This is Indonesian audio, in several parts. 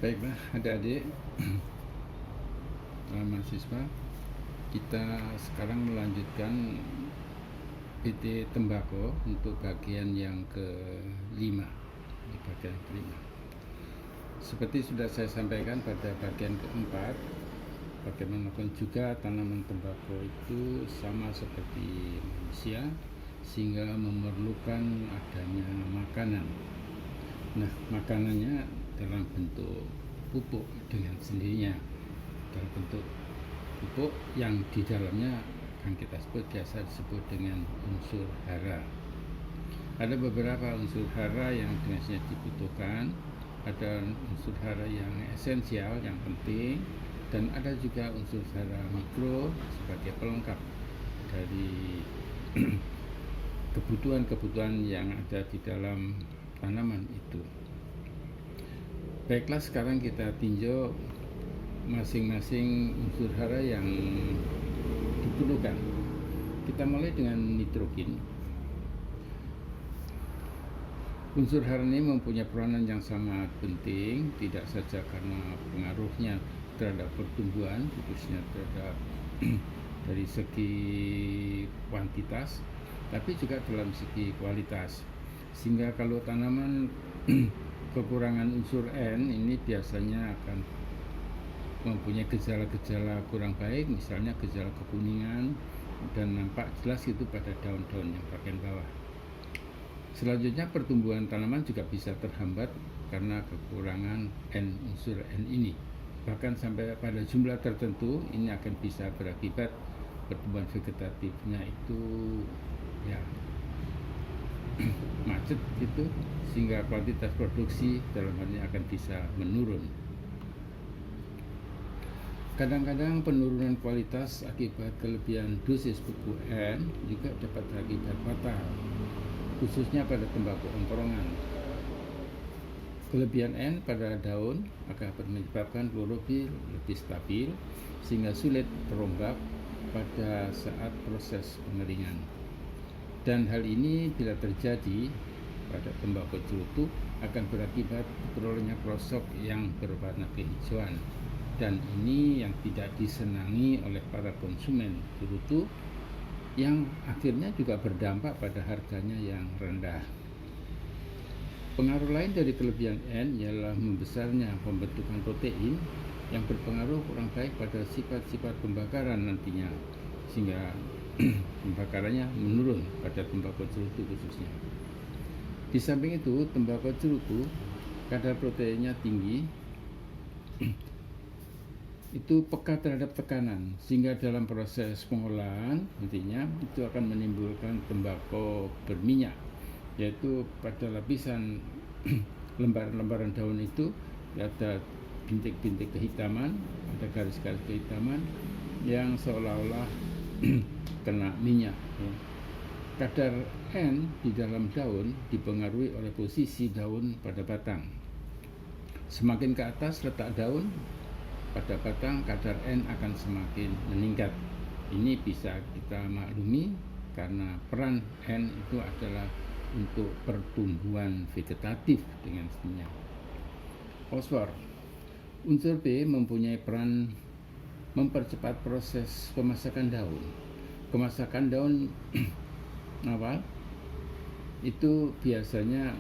Baiklah adik-adik, mahasiswa, kita sekarang melanjutkan PT Tembakau untuk bagian yang kelima. Ini bagian kelima. Seperti sudah saya sampaikan pada bagian keempat, bagaimanapun juga tanaman tembakau itu sama seperti manusia, sehingga memerlukan adanya makanan. Nah, makanannya dalam bentuk pupuk dengan sendirinya, dalam bentuk pupuk yang di dalamnya akan kita biasa disebut dengan unsur hara. Ada beberapa unsur hara yang dengan sendirinya dibutuhkan, ada unsur hara yang esensial, yang penting, dan ada juga unsur hara mikro sebagai pelengkap dari kebutuhan-kebutuhan yang ada di dalam tanaman itu. Baiklah, sekarang kita tinjau masing-masing unsur hara yang diperlukan. Kita mulai dengan nitrogen. Unsur hara ini mempunyai peranan yang sangat penting, tidak saja karena pengaruhnya terhadap pertumbuhan, khususnya terhadap dari segi kuantitas, tapi juga dalam segi kualitas. Sehingga kalau tanaman kekurangan unsur N ini biasanya akan mempunyai gejala-gejala kurang baik, misalnya gejala kekuningan, dan nampak jelas itu pada daun-daun yang bagian bawah. Selanjutnya pertumbuhan tanaman juga bisa terhambat karena kekurangan N, unsur N ini. Bahkan sampai pada jumlah tertentu ini akan bisa berakibat pertumbuhan vegetatifnya itu macet gitu, sehingga kuantitas produksi dalam hal ini akan bisa menurun. Kadang-kadang penurunan kualitas akibat kelebihan dosis pupuk N juga dapat berakibat fatal, khususnya pada tembakau ongkorongan. Kelebihan N pada daun akan menyebabkan klorofil lebih stabil sehingga sulit terombak pada saat proses pengeringan. Dan hal ini bila terjadi pada tembakau cerutu akan berakibat perolehnya krosok yang berwarna kehijauan, dan ini yang tidak disenangi oleh para konsumen cerutu, yang akhirnya juga berdampak pada harganya yang rendah. Pengaruh lain dari kelebihan N ialah membesarnya pembentukan protein yang berpengaruh kurang baik pada sifat-sifat pembakaran nantinya, sehingga pembakarannya menurun pada tembakau cerutu khususnya. Di samping itu, tembakau cerutu kadar proteinnya tinggi, itu peka terhadap tekanan, sehingga dalam proses pengolahan nantinya itu akan menimbulkan tembakau berminyak, yaitu pada lapisan lembaran-lembaran daun itu ada bintik-bintik kehitaman, ada garis-garis kehitaman yang seolah-olah kena minyak. Kadar N di dalam daun dipengaruhi oleh posisi daun pada batang. Semakin ke atas letak daun pada batang, kadar N akan semakin meningkat. Ini bisa kita maklumi karena peran N itu adalah untuk pertumbuhan vegetatif dengan sendirinya. Fosfor. Unsur B mempunyai peran mempercepat proses pemasakan daun. Pemasakan daun awal itu biasanya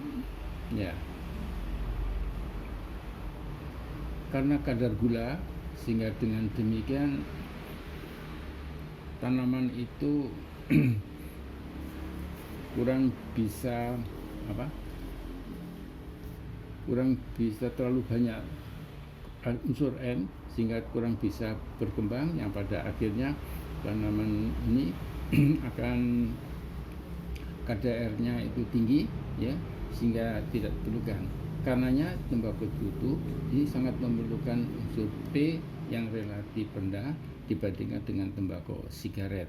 karena kadar gula, sehingga dengan demikian tanaman itu kurang bisa terlalu banyak unsur N, sehingga kurang bisa berkembang, yang pada akhirnya tanaman ini akan KDR-nya itu tinggi, sehingga tidak diperlukan. Karenanya tembakau cerutu ini sangat memerlukan unsur P yang relatif rendah dibandingkan dengan tembakau sigaret.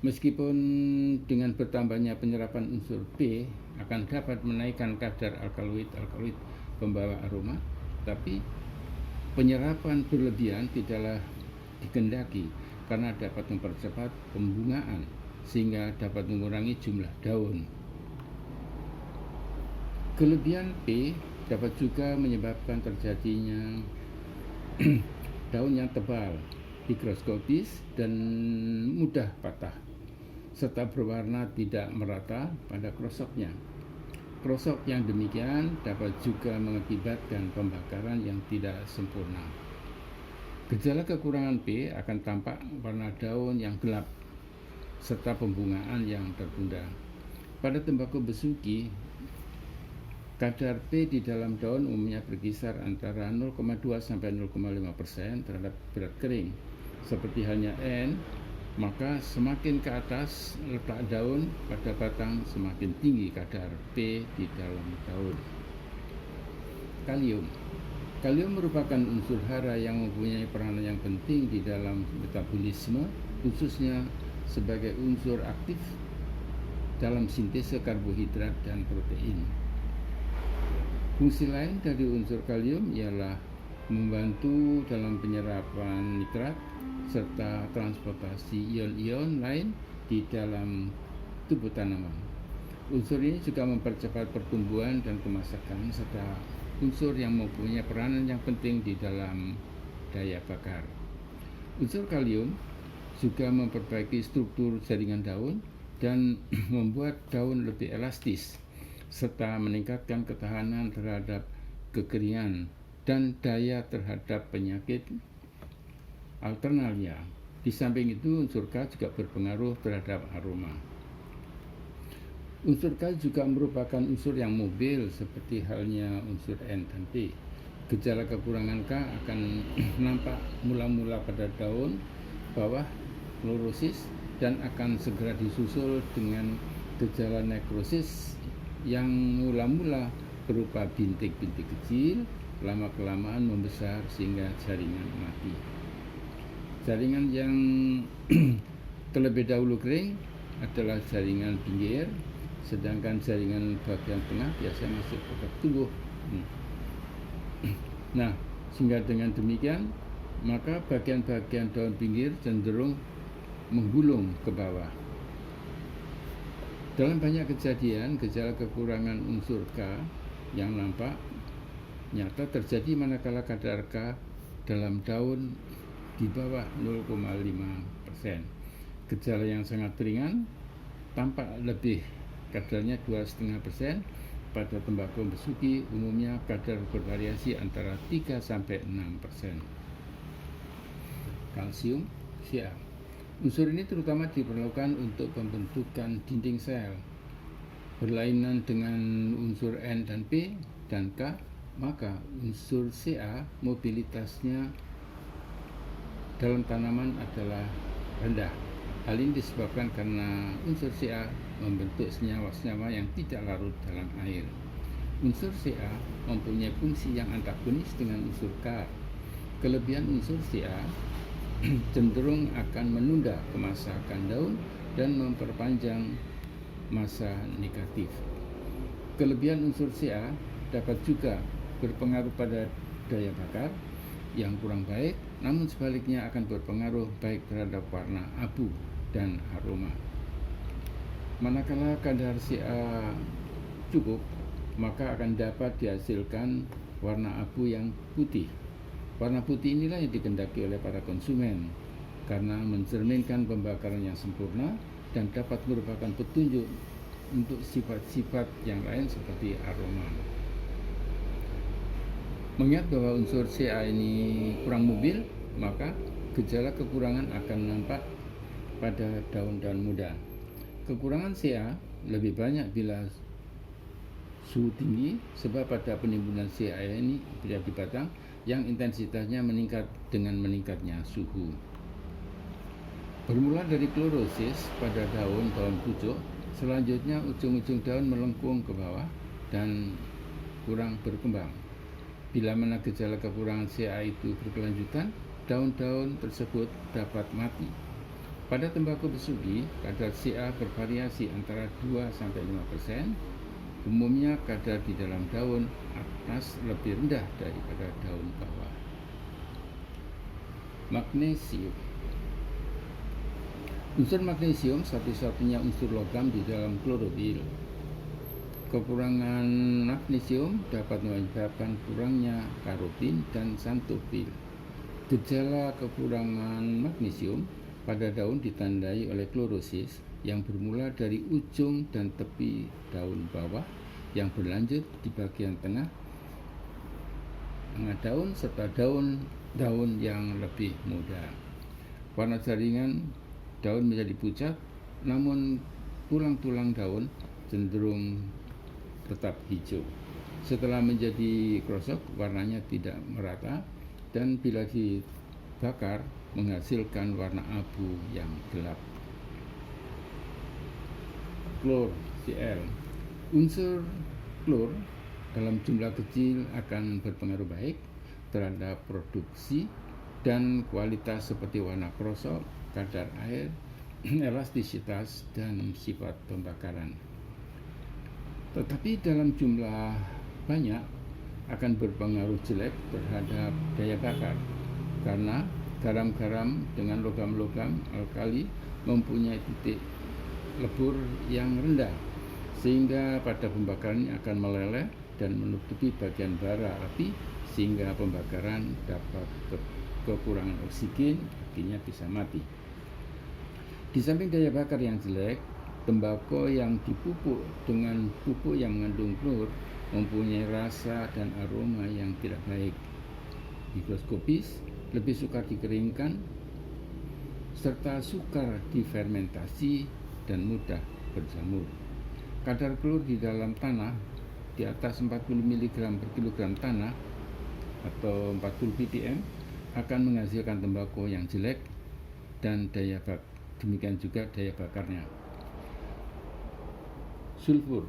Meskipun dengan bertambahnya penyerapan unsur P akan dapat menaikkan kadar alkaloid pembawa aroma, tapi penyerapan berlebihan tidaklah dikehendaki karena dapat mempercepat pembungaan sehingga dapat mengurangi jumlah daun. Kelebihan P dapat juga menyebabkan terjadinya daun yang tebal, higroskopis, dan mudah patah, serta berwarna tidak merata pada krosoknya. Krosok yang demikian dapat juga mengakibatkan pembakaran yang tidak sempurna. Gejala kekurangan P akan tampak warna daun yang gelap, serta pembungaan yang tertunda. Pada tembakau besuki, kadar P di dalam daun umumnya berkisar antara 0,2 sampai 0,5% terhadap berat kering. Seperti halnya N, maka semakin ke atas letak daun pada batang, semakin tinggi kadar P di dalam daun. Kalium. Kalium merupakan unsur hara yang mempunyai peranan yang penting di dalam metabolisme, khususnya sebagai unsur aktif dalam sintese karbohidrat dan protein. Fungsi lain dari unsur kalium ialah membantu dalam penyerapan nitrat serta transportasi ion-ion lain di dalam tubuh tanaman. Unsur ini juga mempercepat pertumbuhan dan kemasakan, serta unsur yang mempunyai peranan yang penting di dalam daya bakar. Unsur kalium juga memperbaiki struktur jaringan daun dan membuat daun lebih elastis, serta meningkatkan ketahanan terhadap kekeringan dan daya terhadap penyakit alternalia. Di samping itu, unsur K juga berpengaruh terhadap aroma. Unsur K juga merupakan unsur yang mobil seperti halnya unsur N dan P. Gejala kekurangan K akan nampak mula-mula pada daun bawah klorosis dan akan segera disusul dengan gejala nekrosis yang mula-mula berupa bintik-bintik kecil, lama-kelamaan membesar sehingga jaringan mati. Jaringan yang terlebih dahulu kering adalah jaringan pinggir, sedangkan jaringan bagian tengah biasanya masih tetap tumbuh. Nah, sehingga dengan demikian, maka bagian-bagian daun pinggir cenderung menggulung ke bawah. Dalam banyak kejadian, gejala kekurangan unsur K yang nampak nyata terjadi manakala kadar K dalam daun di bawah 0,5%. Gejala yang sangat ringan tampak lebih, kadarnya 2,5%. Pada tembakau besuki umumnya kadar bervariasi antara 3 sampai 6%. Kalsium, Ca. Unsur ini terutama diperlukan untuk pembentukan dinding sel. Berlainan dengan unsur N dan P dan K, maka unsur Ca mobilitasnya dalam tanaman adalah rendah. Hal ini disebabkan karena unsur Ca membentuk senyawa-senyawa yang tidak larut dalam air. Unsur Ca mempunyai fungsi yang antagonis dengan unsur K. Kelebihan unsur Ca cenderung akan menunda kemasakan daun dan memperpanjang masa negatif. Kelebihan unsur Ca dapat juga berpengaruh pada daya bakar yang kurang baik, namun sebaliknya akan berpengaruh baik terhadap warna abu dan aroma. Manakala kadar Ca cukup, maka akan dapat dihasilkan warna abu yang putih. Warna putih inilah yang dikehendaki oleh para konsumen karena mencerminkan pembakaran yang sempurna dan dapat merupakan petunjuk untuk sifat-sifat yang lain seperti aroma. Mengingat bahwa unsur Ca ini kurang mobil, maka gejala kekurangan akan nampak pada daun-daun muda. Kekurangan Ca lebih banyak bila suhu tinggi, sebab pada penimbunan Ca ini di batang yang intensitasnya meningkat dengan meningkatnya suhu. Bermula dari klorosis pada daun pucuk, selanjutnya ujung-ujung daun melengkung ke bawah dan kurang berkembang. Bila mana gejala kekurangan Ca itu berkelanjutan, daun-daun tersebut dapat mati. Pada tembakau besuki, kadar Ca bervariasi antara 2-5%. Umumnya kadar di dalam daun atas lebih rendah daripada daun bawah. Magnesium. Unsur magnesium satu-satunya unsur logam di dalam klorofil. Kekurangan magnesium dapat menyebabkan kurangnya karotin dan xanthophyll. Gejala kekurangan magnesium pada daun ditandai oleh klorosis yang bermula dari ujung dan tepi daun bawah yang berlanjut di bagian tengah daun serta daun yang lebih muda. Warna jaringan daun menjadi pucat, namun tulang-tulang daun cenderung tetap hijau. Setelah menjadi krosok, warnanya tidak merata dan bila dibakar menghasilkan warna abu yang gelap. Klor, Cl. Unsur klor dalam jumlah kecil akan berpengaruh baik terhadap produksi dan kualitas seperti warna krosok, kadar air, elastisitas, dan sifat pembakaran. Tetapi dalam jumlah banyak akan berpengaruh jelek terhadap daya bakar karena garam-garam dengan logam-logam alkali mempunyai titik lebur yang rendah sehingga pada pembakaran akan meleleh dan menutupi bagian bara api sehingga pembakaran dapat kekurangan oksigen, akhirnya bisa mati. Di samping daya bakar yang jelek, tembakau yang dipupuk dengan pupuk yang mengandung klor mempunyai rasa dan aroma yang tidak baik, higroskopis, lebih sukar dikeringkan, serta sukar difermentasi dan mudah berjamur. Kadar klor di dalam tanah di atas 40 mg per kilogram tanah atau 40 ppm akan menghasilkan tembakau yang jelek dan demikian juga daya bakarnya. Sulfur.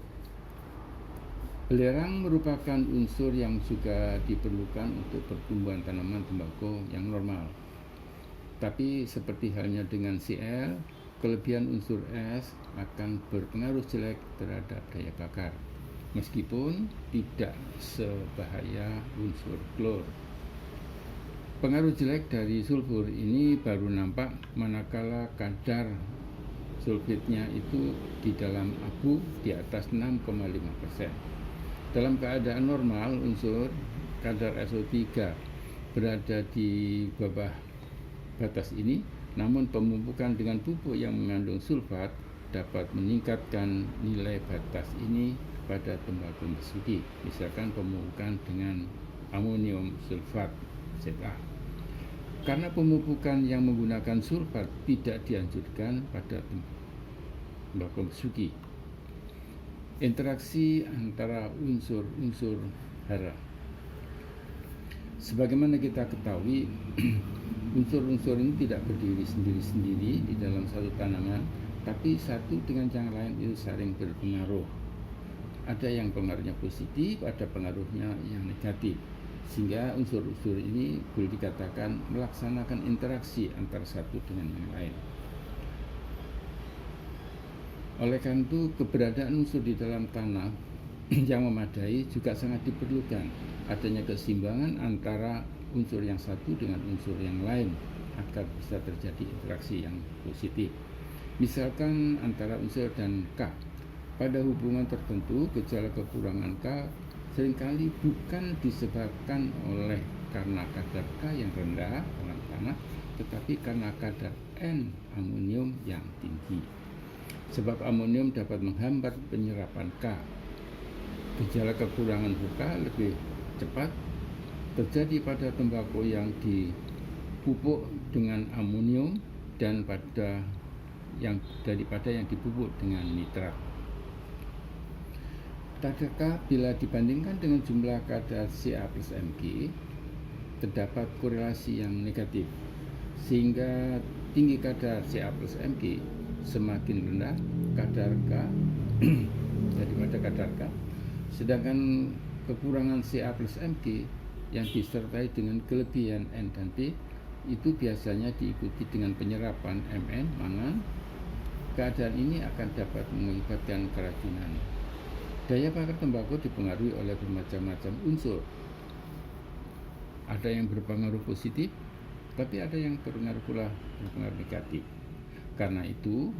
Belerang merupakan unsur yang juga diperlukan untuk pertumbuhan tanaman tembakau yang normal. Tapi seperti halnya dengan Cl, kelebihan unsur S akan berpengaruh jelek terhadap daya bakar, meskipun tidak sebahaya unsur klor. Pengaruh jelek dari sulfur ini baru nampak manakala kadar sulfitnya itu di dalam abu di atas 6,5%. Dalam keadaan normal, unsur kadar SO3 berada di bawah batas ini, namun pemupukan dengan pupuk yang mengandung sulfat dapat meningkatkan nilai batas ini pada tembakau bersudi, misalkan pemupukan dengan amonium sulfat ZA. Karena pemupukan yang menggunakan sulfat tidak dianjurkan pada tembakau bersudi. Interaksi antara unsur-unsur hara. Sebagaimana kita ketahui, unsur-unsur ini tidak berdiri sendiri-sendiri di dalam satu tanaman, tapi satu dengan yang lain itu saling berpengaruh. Ada yang pengaruhnya positif, ada pengaruhnya yang negatif, sehingga unsur-unsur ini boleh dikatakan melaksanakan interaksi antara satu dengan yang lain. Oleh karena itu, keberadaan unsur di dalam tanah yang memadai juga sangat diperlukan. Adanya keseimbangan antara unsur yang satu dengan unsur yang lain agar bisa terjadi interaksi yang positif. Misalkan antara unsur dan K. Pada hubungan tertentu, gejala kekurangan K seringkali bukan disebabkan oleh karena kadar K yang rendah dalam tanah, tetapi karena kadar N amonium yang tinggi. Sebab amonium dapat menghambat penyerapan K. Gejala kekurangan K lebih cepat terjadi pada tembakau yang dipupuk dengan amonium dan daripada yang dipupuk dengan nitrat. Kadar K bila dibandingkan dengan jumlah kadar Ca plus Mg terdapat korelasi yang negatif, sehingga tinggi kadar Ca plus Mg semakin rendah kadar K daripada kadar K, sedangkan kekurangan Ca plus Mg yang disertai dengan kelebihan N dan P itu biasanya diikuti dengan penyerapan Mn, mangan. Keadaan ini akan dapat mengakibatkan keracunan. Daya bakar tembakau dipengaruhi oleh bermacam-macam unsur. Ada yang berpengaruh positif, tapi ada yang berpengaruh negatif. Karena itu,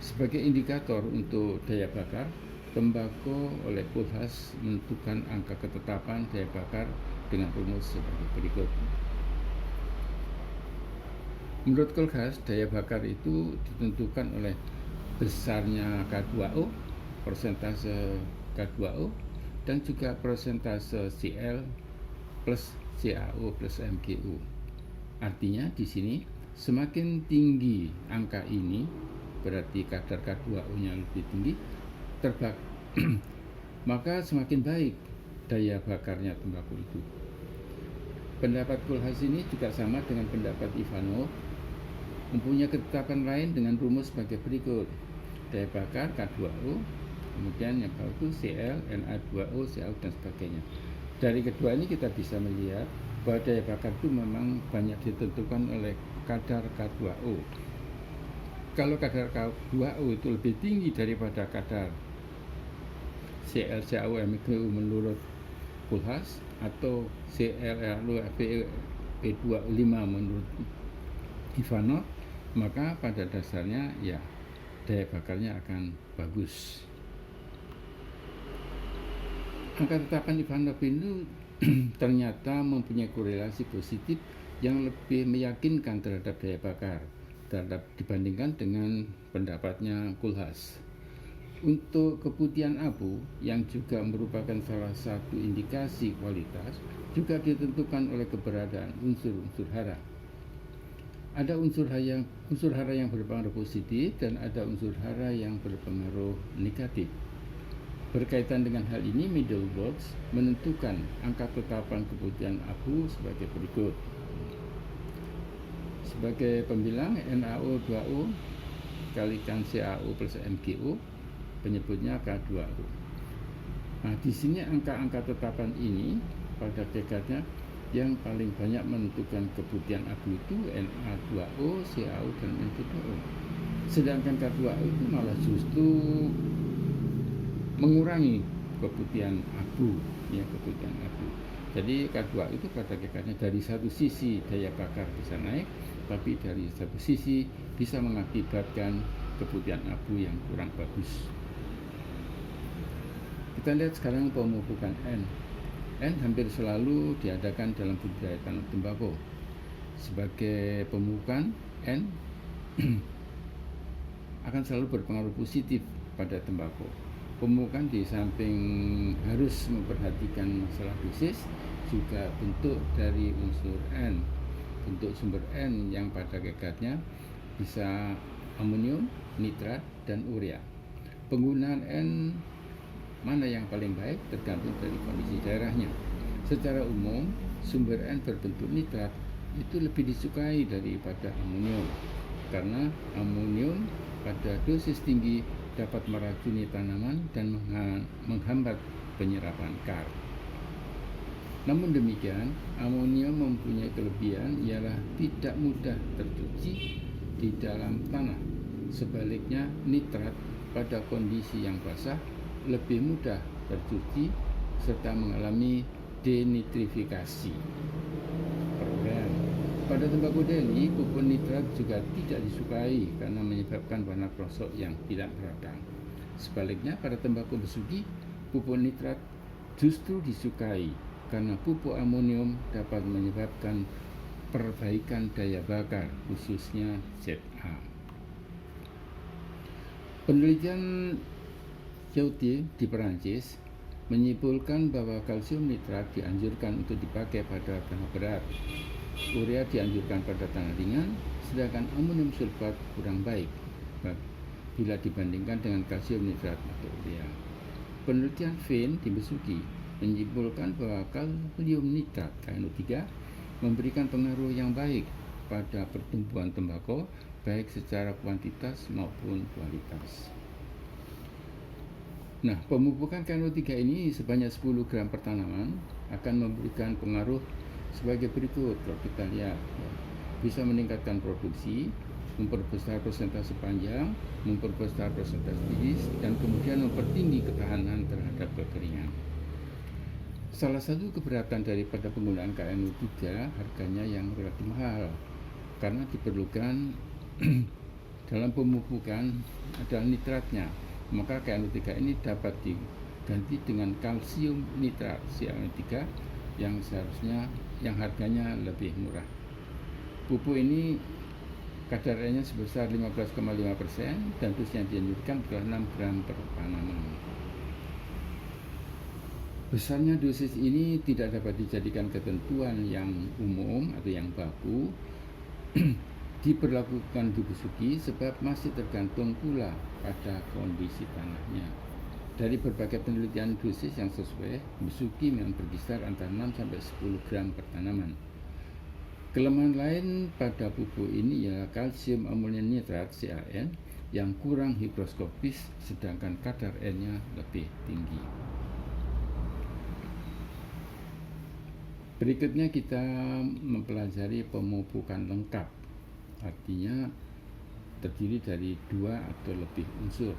sebagai indikator untuk daya bakar, tembakau oleh Kulhas menentukan angka ketetapan daya bakar dengan rumus sebagai berikut. Menurut Kulhas, daya bakar itu ditentukan oleh besarnya K2O, persentase K2O, dan juga persentase Cl plus CaO plus MgO. Artinya di sini semakin tinggi angka ini, berarti kadar K2O-nya lebih tinggi, maka semakin baik daya bakarnya tembakau itu. Pendapat Kulhas ini juga sama dengan pendapat Ivanov, mempunyai ketetapan lain dengan rumus sebagai berikut. Daya bakar K2O, kemudian yang bawah itu Cl, Na2O, CaO, dan sebagainya. Dari kedua ini kita bisa melihat bahwa daya bakar itu memang banyak ditentukan oleh kadar K2O. Kalau kadar K2O itu lebih tinggi daripada kadar Cl, CaO, MgO menurut Kulhas, atau Cl2P25 menurut Ivanov, maka pada dasarnya ya daya bakarnya akan bagus. Angka tetapan Ivanov itu ternyata mempunyai korelasi positif yang lebih meyakinkan terhadap daya bakar dibandingkan dengan pendapatnya Kulhas. Untuk keputihan abu, yang juga merupakan salah satu indikasi kualitas, juga ditentukan oleh keberadaan unsur-unsur hara. Ada unsur hara yang berpengaruh positif dan ada unsur hara yang berpengaruh negatif. Berkaitan dengan hal ini, Middlebrooks menentukan angka tetapan keputihan abu sebagai berikut. Sebagai pembilang, NaO2O kalikan CaO plus MgO, penyebutnya K2O. Nah, di sini angka-angka tetapan ini pada dekatnya yang paling banyak menentukan keputihan abu itu Na2O, CaO, dan MgO. Sedangkan K2O itu malah justru mengurangi keputihan abu, ya, keputihan abu. Jadi K2O itu pada dekatnya dari satu sisi daya bakar bisa naik, tapi dari satu sisi bisa mengakibatkan keputihan abu yang kurang bagus. Kita lihat sekarang pemupukan N. N hampir selalu diadakan dalam budidaya tanam tembakau. Sebagai pemupukan, N akan selalu berpengaruh positif pada tembakau. Pemupukan di samping harus memperhatikan masalah dosis, juga bentuk dari unsur N. Bentuk sumber N yang pada hakikatnya bisa amonium, nitrat, dan urea. Penggunaan N mana yang paling baik tergantung dari kondisi daerahnya. Secara umum, sumber N berbentuk nitrat itu lebih disukai daripada amonium, karena amonium pada dosis tinggi dapat meracuni tanaman dan menghambat penyerapan kar. Namun demikian, amonium mempunyai kelebihan ialah tidak mudah tercuci di dalam tanah. Sebaliknya, nitrat pada kondisi yang basah lebih mudah tercuci serta mengalami denitrifikasi. Perolehan pada tembakau Delhi, pupuk nitrat juga tidak disukai karena menyebabkan warna krosok yang tidak beradang. Sebaliknya, pada tembakau besuki, pupuk nitrat justru disukai karena pupuk amonium dapat menyebabkan perbaikan daya bakar, khususnya Za. Penelitian Ciotti di Perancis menyimpulkan bahwa kalsium nitrat dianjurkan untuk dipakai pada tanah berat, urea dianjurkan pada tanah ringan, sedangkan amonium sulfat kurang baik bila dibandingkan dengan kalsium nitrat atau urea. Penelitian Finn di Besuki menyimpulkan bahwa kalium nitrat KNO3 memberikan pengaruh yang baik pada pertumbuhan tembakau, baik secara kuantitas maupun kualitas. Nah, pemupukan KNO3 ini sebanyak 10 gram per tanaman akan memberikan pengaruh sebagai berikut. Kalau kita lihat, bisa meningkatkan produksi, memperbesar persentase panjang, memperbesar persentase tiris, dan kemudian mempertinggi ketahanan terhadap kekeringan. Salah satu keberatan daripada penggunaan KNO3 harganya yang relatif mahal, karena diperlukan dalam pemupukan adalah nitratnya. maka KNO3 ini dapat diganti dengan kalsium nitrat CaO3 yang seharusnya yang harganya lebih murah. Pupuk ini kadar N-nya sebesar 15,5% dan dosis yang dianjurkan adalah 6 gram per tanaman. Besarnya dosis ini tidak dapat dijadikan ketentuan yang umum atau yang baku diberlakukan di Besuki sebab masih tergantung pula pada kondisi tanahnya. Dari berbagai penelitian dosis yang sesuai, Besuki memang berkisar antara 6 sampai 10 gram per tanaman. Kelemahan lain pada pupuk ini ialah kalsium ammonium nitrat CaN yang kurang higroskopis sedangkan kadar N-nya lebih tinggi. Berikutnya kita mempelajari pemupukan lengkap, artinya terdiri dari 2 atau lebih unsur.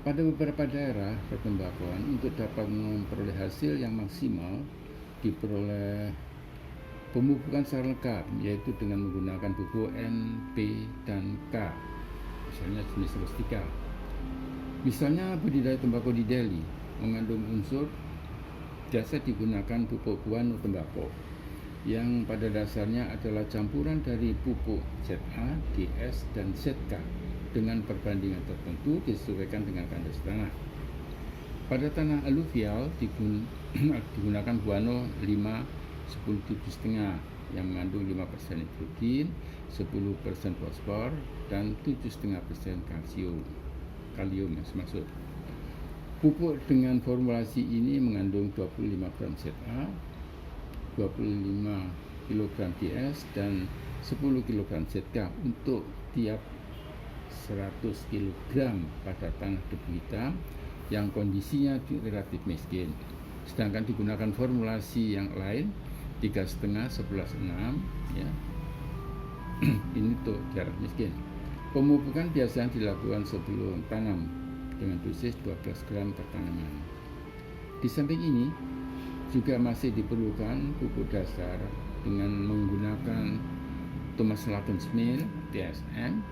Pada beberapa daerah pertembakuan untuk dapat memperoleh hasil yang maksimal diperoleh pemupukan secara lengkap, yaitu dengan menggunakan pupuk N, P, dan K, misalnya jenis rustika. Misalnya budidaya tembakau di Delhi mengandung unsur biasa digunakan pupuk guano tembakau yang pada dasarnya adalah campuran dari pupuk ZA, DS, dan ZK dengan perbandingan tertentu disesuaikan dengan kondisi tanah. Pada tanah aluvial digunakan guano 10-7,5 yang mengandung 5% nitrogen, 10% fosfor, dan 7,5% kalium yang maksud. Pupuk dengan formulasi ini mengandung 25 gram ZA, 25 kg DS, dan 10 kg ZK untuk tiap 100 kg pada tanah debu hitam yang kondisinya relatif miskin. Sedangkan digunakan formulasi yang lain 3,5, 11,6 ya. Ini untuk daerah miskin. Pemupukan biasanya dilakukan sebelum tanam dengan dosis 12 gram per tanaman. Di samping ini juga masih diperlukan pupuk dasar dengan menggunakan Thomas Latons Mill TSM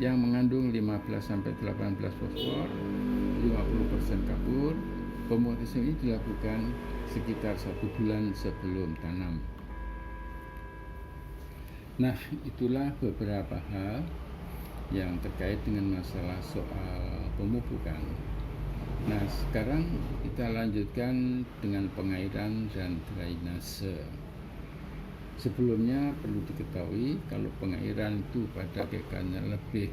yang mengandung 15-18 fosfor, 50% kapur. Pemupukan ini dilakukan sekitar 1 bulan sebelum tanam. Nah, itulah beberapa hal yang terkait dengan masalah soal pemupukan. Nah, sekarang kita lanjutkan dengan pengairan dan drainase. Sebelumnya perlu diketahui kalau pengairan itu pada kekannya lebih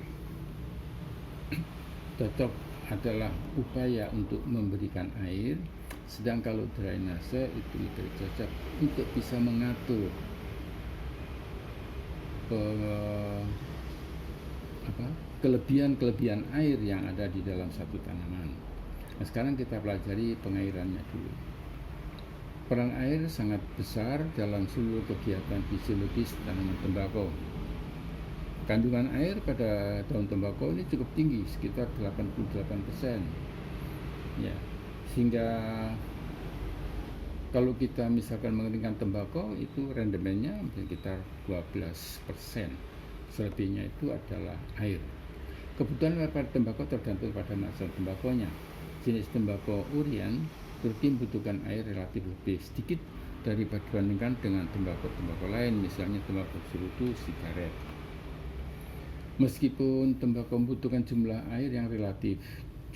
cocok adalah upaya untuk memberikan air, sedang kalau drainase itu lebih cocok untuk bisa mengatur kelebihan air yang ada di dalam satu tanaman. Nah, sekarang kita pelajari pengairannya dulu. Peran air sangat besar dalam seluruh kegiatan fisiologis tanaman tembakau. Kandungan air pada daun tembakau ini cukup tinggi, sekitar 88%. Ya, sehingga kalau kita misalkan mengeringkan tembakau itu rendemennya sekitar 12%. Selebihnya itu adalah air. Kebutuhan pada tembakau tergantung pada masa tembakonya. Jenis tembakau urian Turki membutuhkan air relatif lebih sedikit dibandingkan dengan tembakau lain, misalnya tembakau cerutu, sigaret. Meskipun tembakau membutuhkan jumlah air yang relatif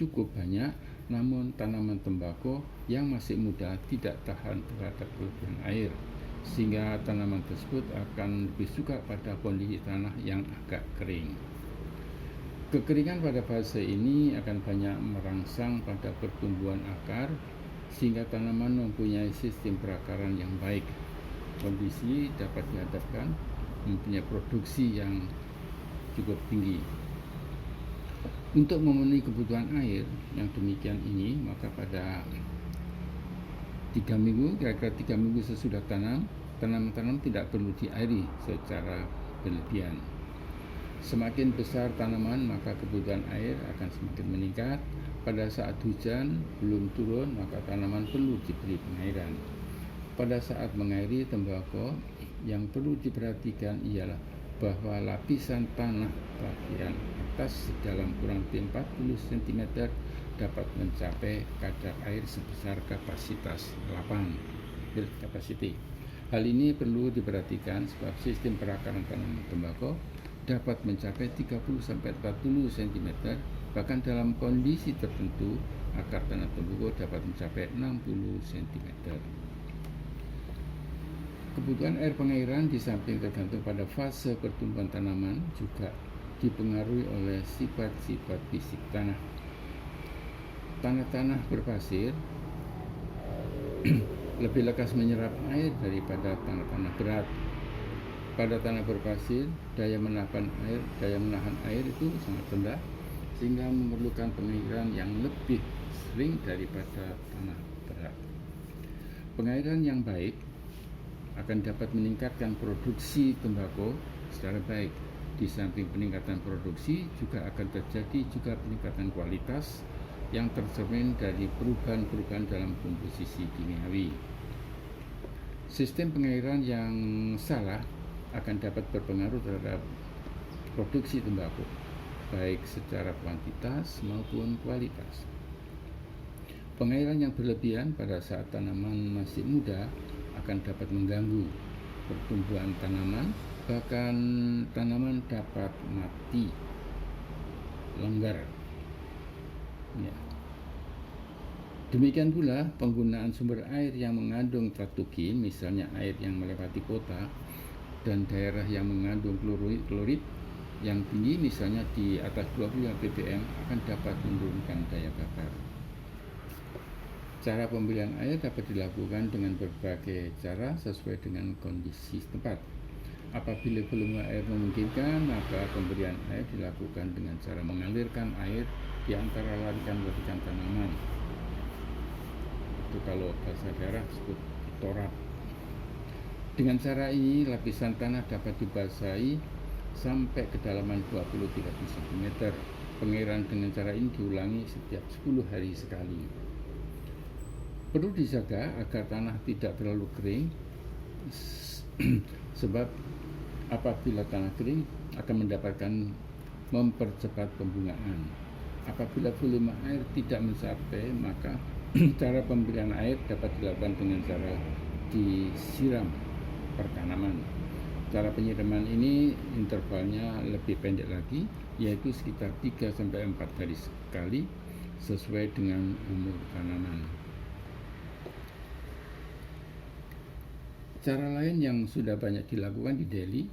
cukup banyak, namun tanaman tembakau yang masih muda tidak tahan terhadap kelebihan air, sehingga tanaman tersebut akan lebih suka pada kondisi tanah yang agak kering. Kekeringan pada fase ini akan banyak merangsang pada pertumbuhan akar, sehingga tanaman mempunyai sistem perakaran yang baik. Kondisi dapat dihadapkan mempunyai produksi yang cukup tinggi. Untuk memenuhi kebutuhan air yang demikian ini, maka pada 3 minggu, kira-kira 3 minggu sesudah tanam, tanaman tidak perlu diairi secara berlebihan. Semakin besar tanaman, maka kebutuhan air akan semakin meningkat. Pada saat hujan belum turun, maka tanaman perlu diberi pengairan. Pada saat mengairi tembakau, yang perlu diperhatikan ialah bahwa lapisan tanah bagian atas dalam kurang lebih 40 cm dapat mencapai kadar air sebesar kapasitas 8 build capacity. Hal ini perlu diperhatikan sebab sistem perakaran tanaman tembakau dapat mencapai 30-40 cm, bahkan dalam kondisi tertentu akar tanah tembakau dapat mencapai 60 cm. Kebutuhan air pengairan di samping tergantung pada fase pertumbuhan tanaman juga dipengaruhi oleh sifat-sifat fisik tanah. Tanah-tanah berpasir lebih lekas menyerap air daripada tanah-tanah berat. Pada tanah berpasir, daya menahan air itu sangat rendah sehingga memerlukan pengairan yang lebih sering daripada tanah berat. Pengairan yang baik akan dapat meningkatkan produksi tembakau secara baik. Di samping peningkatan produksi juga akan terjadi juga peningkatan kualitas yang tercermin dari perubahan-perubahan dalam komposisi kimiawi. Sistem pengairan yang salah akan dapat berpengaruh terhadap produksi tembakau, baik secara kuantitas maupun kualitas. Pengairan yang berlebihan pada saat tanaman masih muda akan dapat mengganggu pertumbuhan tanaman, bahkan tanaman dapat mati, longgar. Ya. Demikian pula penggunaan sumber air yang mengandung patogen, misalnya air yang melewati kota dan daerah yang mengandung klorid yang tinggi, misalnya di atas 20 ppm, akan dapat menurunkan daya bakar. Cara pembelian air dapat dilakukan dengan berbagai cara sesuai dengan kondisi setempat. Apabila volume air memungkinkan, maka pemberian air dilakukan dengan cara mengalirkan air di antara larikan-larikan tanaman. Itu kalau bahasa daerah disebut torap. Dengan cara ini, lapisan tanah dapat dibasahi sampai kedalaman 20-30 cm. Pengairan dengan cara ini diulangi setiap 10 hari sekali. Perlu dijaga agar tanah tidak terlalu kering, sebab apabila tanah kering akan mempercepat pembungaan. Apabila volume air tidak mencapai, maka cara pemberian air dapat dilakukan dengan cara disiram per tanaman. Cara penyiraman ini intervalnya lebih pendek lagi, yaitu sekitar 3-4 kali sekali sesuai dengan umur tanaman. Cara lain yang sudah banyak dilakukan di Delhi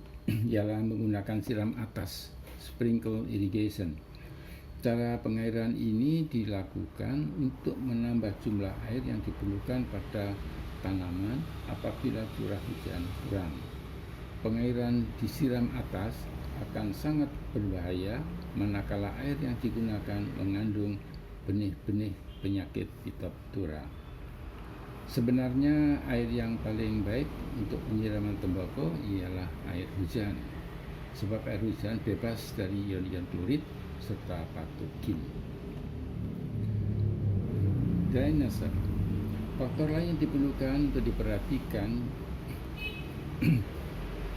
ialah menggunakan siram atas, sprinkle irrigation. Cara pengairan ini dilakukan untuk menambah jumlah air yang diperlukan pada tanaman apabila curah hujan kurang. Pengairan disiram atas akan sangat berbahaya manakala air yang digunakan mengandung benih-benih penyakit Phytophthora. Sebenarnya air yang paling baik untuk penyiraman tembakau ialah air hujan, sebab air hujan bebas dari ion-ion klorid serta patogen. Drainase. Faktor lain yang diperlukan untuk diperhatikan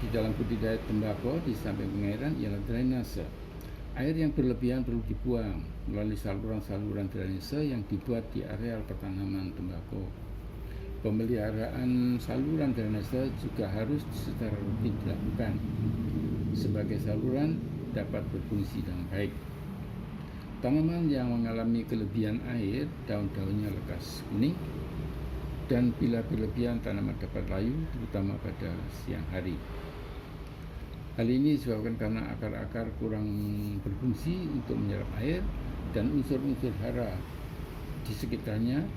di dalam budidaya tembakau di samping pengairan ialah drainase. Air yang berlebihan perlu dibuang melalui saluran-saluran drainase yang dibuat di areal pertanaman tembakau. Pemeliharaan saluran drainase juga harus secara rutin dilakukan. Sebagai saluran dapat berfungsi dengan baik. Tanaman yang mengalami kelebihan air, daun-daunnya lekas kuning, dan bila berlebihan tanaman dapat layu, terutama pada siang hari. Hal ini disebabkan karena akar-akar kurang berfungsi untuk menyerap air dan unsur-unsur hara di sekitarnya,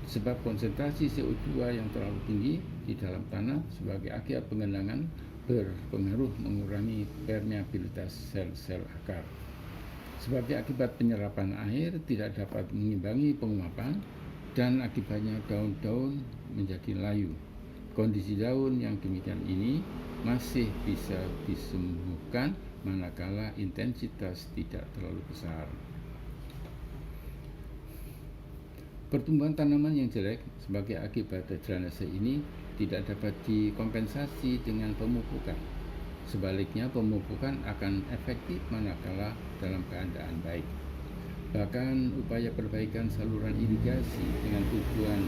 sebab konsentrasi CO2 yang terlalu tinggi di dalam tanah sebagai akibat pengenangan berpengaruh mengurangi permeabilitas sel-sel akar. Sebagai akibat penyerapan air tidak dapat mengimbangi penguapan dan akibatnya daun-daun menjadi layu. Kondisi daun yang demikian ini masih bisa disembuhkan manakala intensitas tidak terlalu besar. Pertumbuhan tanaman yang jelek sebagai akibat drainase ini tidak dapat dikompensasi dengan pemupukan, Sebaliknya, pemupukan akan efektif manakala dalam keadaan baik. Bahkan upaya perbaikan saluran irigasi dengan tujuan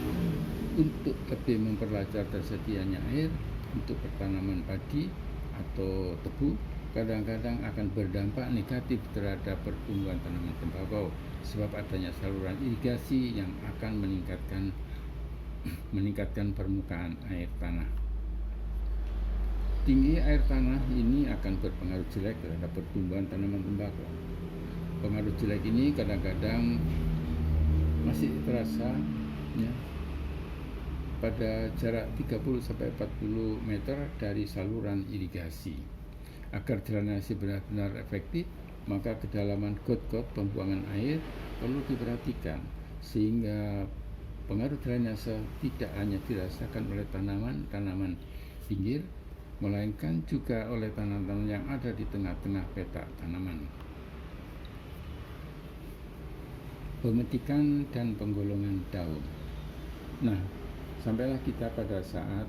untuk lebih memperlancar tersedianya air untuk pertanaman padi atau tebu kadang-kadang akan berdampak negatif terhadap pertumbuhan tanaman tembakau, sebab adanya saluran irigasi yang akan meningkatkan permukaan air tanah. Tinggi air tanah ini akan berpengaruh jelek terhadap pertumbuhan tanaman tembakau. Pengaruh jelek ini kadang-kadang masih terasa ya, pada jarak 30-40 meter dari saluran irigasi. Agar drainase benar-benar efektif, maka kedalaman got-got pembuangan air perlu diperhatikan, sehingga pengaruh drainase tidak hanya dirasakan oleh tanaman-tanaman pinggir, melainkan juga oleh tanaman yang ada di tengah-tengah petak tanaman. Pemetikan dan penggolongan daun. Nah, sampailah kita pada saat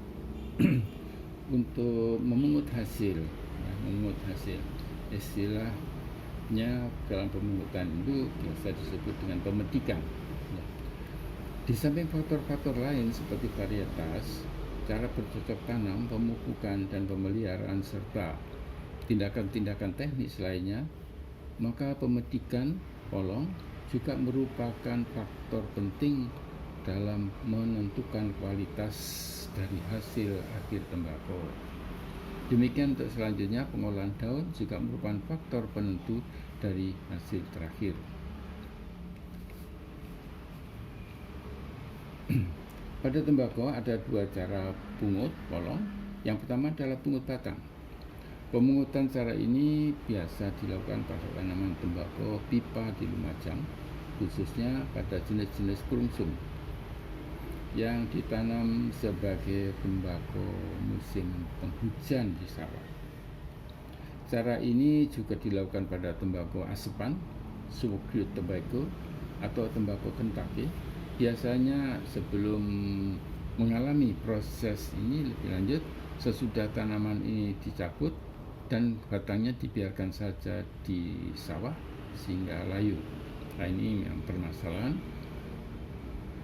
untuk memungut hasil. Memungut hasil, istilahnya dalam pemungutan itu biasa disebut dengan pemetikan. Di samping faktor-faktor lain seperti varietas, cara bercocok tanam, pemupukan dan pemeliharaan serta tindakan-tindakan teknis lainnya, maka pemetikan polong juga merupakan faktor penting dalam menentukan kualitas dari hasil akhir tembakau. Demikian untuk selanjutnya, pengolahan daun juga merupakan faktor penentu dari hasil terakhir. Pada tembakau ada dua cara pungut polong. Yang pertama adalah pungut batang. Pemungutan cara ini biasa dilakukan pada tanaman tembakau pipa di Lumajang, khususnya pada jenis-jenis kurungsung yang ditanam sebagai tembakau musim penghujan di sawah. Cara ini juga dilakukan pada tembakau asepan, Smoky tobacco atau tembakau Kentucky. Biasanya sebelum mengalami proses ini lebih lanjut, sesudah tanaman ini dicabut dan batangnya dibiarkan saja di sawah sehingga layu. Nah, ini yang permasalahan,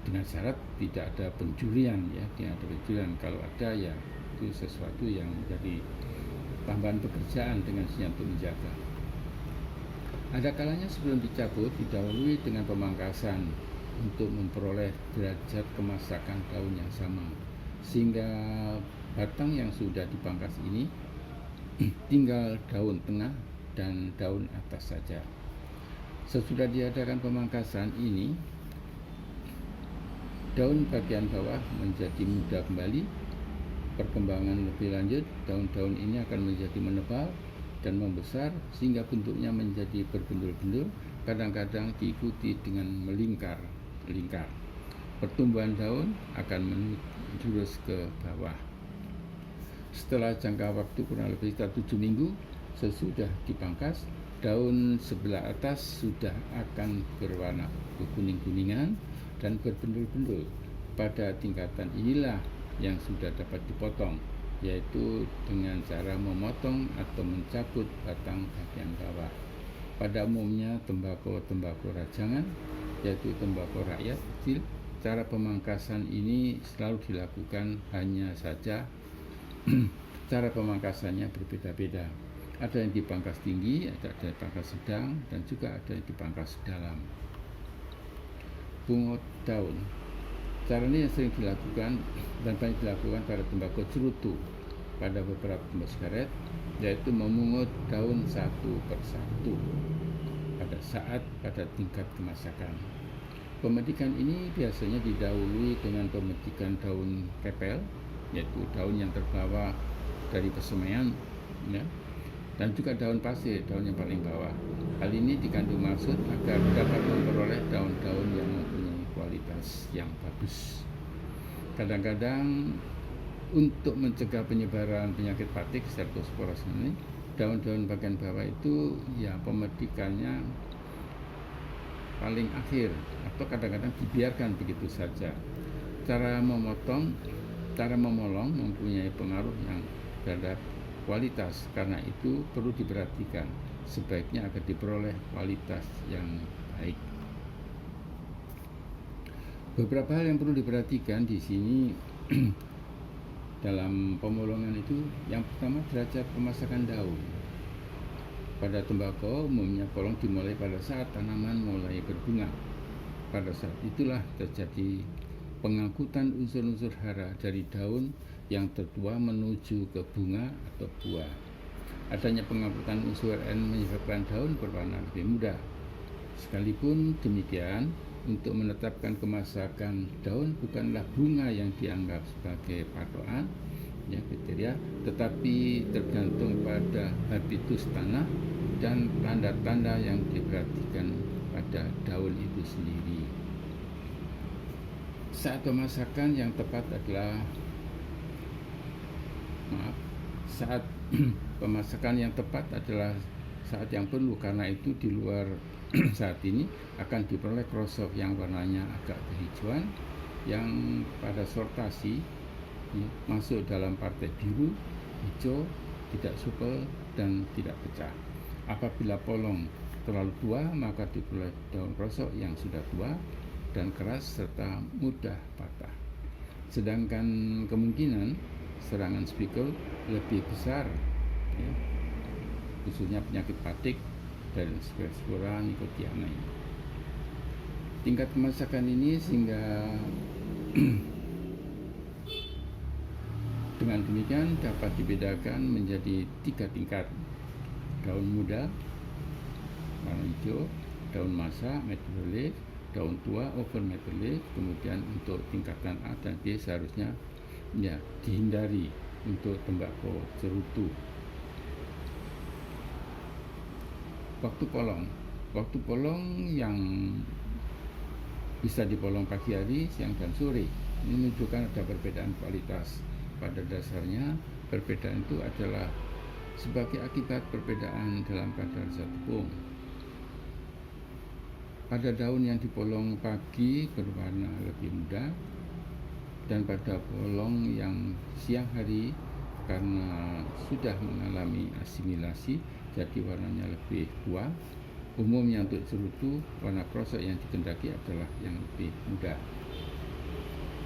dengan syarat tidak ada pencurian ya, tidak ada pencurian. Kalau ada ya itu sesuatu yang menjadi tambahan pekerjaan dengan siap untuk menjaga. Ada kalanya sebelum dicabut didahului dengan pemangkasan untuk memperoleh derajat kemasakan daun yang sama, sehingga batang yang sudah dipangkas ini tinggal daun tengah dan daun atas saja. Sesudah diadakan pemangkasan ini, daun bagian bawah menjadi muda kembali. Perkembangan lebih lanjut, daun-daun ini akan menjadi menebal dan membesar sehingga bentuknya menjadi berbendul-bendul, kadang-kadang diikuti dengan melingkar. Pertumbuhan daun akan menjurus ke bawah. Setelah jangka waktu kurang lebih 7 minggu sesudah dipangkas, daun sebelah atas sudah akan berwarna kuning-kuningan dan berbendul-bendul. Pada tingkatan inilah yang sudah dapat dipotong, yaitu dengan cara memotong atau mencabut batang bagian bawah. Pada umumnya tembakau rajangan, yaitu tembakau rakyat kecil, cara pemangkasan ini selalu dilakukan, hanya saja cara pemangkasannya berbeda-beda. Ada yang dipangkas tinggi, ada yang dipangkas sedang, dan juga ada yang dipangkas dalam. Pungut daun. Cara ini yang sering dilakukan dan banyak dilakukan pada tembakau cerutu pada beberapa tembakau sekaret, yaitu memungut daun satu persatu pada tingkat kemasakan. Pemetikan ini biasanya didahului dengan pemetikan daun kepel, yaitu daun yang terbawa dari persemaian, ya, dan juga daun pasir, daun yang paling bawah. Hal ini dikandung maksud agar dapat memperoleh daun-daun yang mempunyai kualitas yang bagus. Kadang-kadang untuk mencegah penyebaran penyakit batik Cercospora ini, daun-daun bagian bawah itu ya pemetikannya paling akhir atau kadang-kadang dibiarkan begitu saja. Cara memolong mempunyai pengaruh yang terhadap kualitas. Karena itu perlu diperhatikan, sebaiknya agar diperoleh kualitas yang baik. Beberapa hal yang perlu diperhatikan di sini dalam pemolongan itu, yang pertama derajat pemasakan daun. Pada tembakau umumnya polong dimulai pada saat tanaman mulai berbunga. Pada saat itulah terjadi pengangkutan unsur-unsur hara dari daun yang tertua menuju ke bunga atau buah. Adanya pengangkutan unsur N menyebabkan daun berwarna lebih muda. Sekalipun demikian, untuk menetapkan kemasakan daun bukanlah bunga yang dianggap sebagai patokan ya kriteria, tetapi tergantung pada habitus tanah dan tanda-tanda yang diperhatikan pada daun itu sendiri. Saat pemasakan yang tepat adalah saat pemasakan yang tepat adalah saat yang perlu, karena itu di luar saat ini akan diperoleh krosok yang warnanya agak kehijauan yang pada sortasi masuk dalam partai biru, hijau, tidak supel dan tidak pecah. Apabila polong terlalu tua, maka diperoleh daun krosok yang sudah tua dan keras serta mudah patah. Sedangkan kemungkinan serangan spikul lebih besar ya, khususnya penyakit patik dan Sphaerospora nicotiana. Tingkat pemasakan ini sehingga dengan demikian dapat dibedakan menjadi 3 tingkat: daun muda warna hijau, daun masa medium relief, daun tua over medium relief. Kemudian untuk tingkatan A dan B seharusnya ya dihindari untuk tembakau cerutu. Waktu polong yang bisa dipolong pagi hari, siang dan sore. Ini menunjukkan ada perbedaan kualitas. Pada dasarnya perbedaan itu adalah sebagai akibat perbedaan dalam kadar zat tepung. Pada daun yang dipolong pagi berwarna lebih muda, dan pada polong yang siang hari karena sudah mengalami asimilasi jadi warnanya lebih tua. Umumnya untuk cerutu, warna krosok yang dikehendaki adalah yang lebih muda.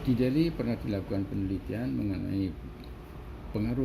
Di Delhi pernah dilakukan penelitian mengenai pengaruh